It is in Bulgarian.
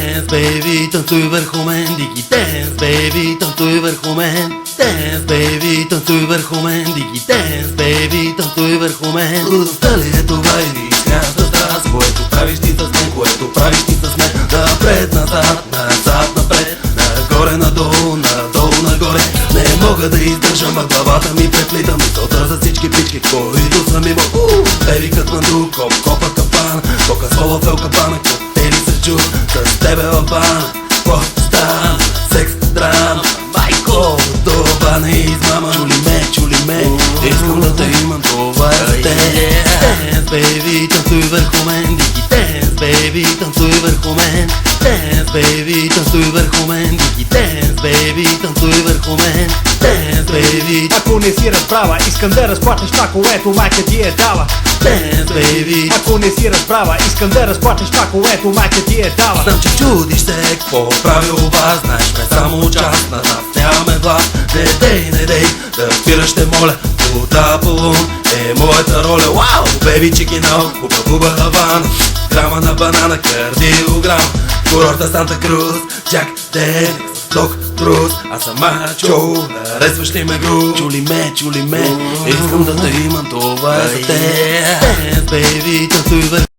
Dance baby, танцуй върху мен. Дики dance baby, танцуй върху мен. Dance baby, танцуй върху мен. Дики dance baby, танцуй върху мен. Лудостта ли е това или изкряща страст? Което правиш ти с мен, което правиш ти с мен. Напред, назад, назад, напред. Нагоре, надолу, надолу, нагоре. Не мога да издържам, а главата ми преплита мисълта за всички пички, които съм имал. Беби Катманду, Копа Капана, Кока-Кола в Елкапана, коктейли се чу с тебе в бана. Какво стана? Секс, драма, майко, това не измама. Чули ме, искам да те имам, това е за те. Dance baby, танцуй върху мен. Дики dance baby, танцуй върху мен. Dance baby, танцуй върху мен. Дики dance baby, танцуй върху мен. Dance baby. Ако не си разбрала, искам да разплатиш това, което майка ти е дала. Dance baby. Ако не си разбрала, искам да разплатиш това, което майка ти е дала. Знам, че чудиш се, какво прави оба. Знаеш ме само част, на нас нямаме глас. Не дей, да спираш, ще моля. Лута полун е моята роля. Вау, беби чикинал, Куба Хавана. Грама на банана, кардиограм. Курорта Санта Крус, Джак Денекс, Док Трус. Аз съм мачо, харесваш ли ме гру? Чули ме, искам да те имам, това е за те. Dance baby, танцуй върху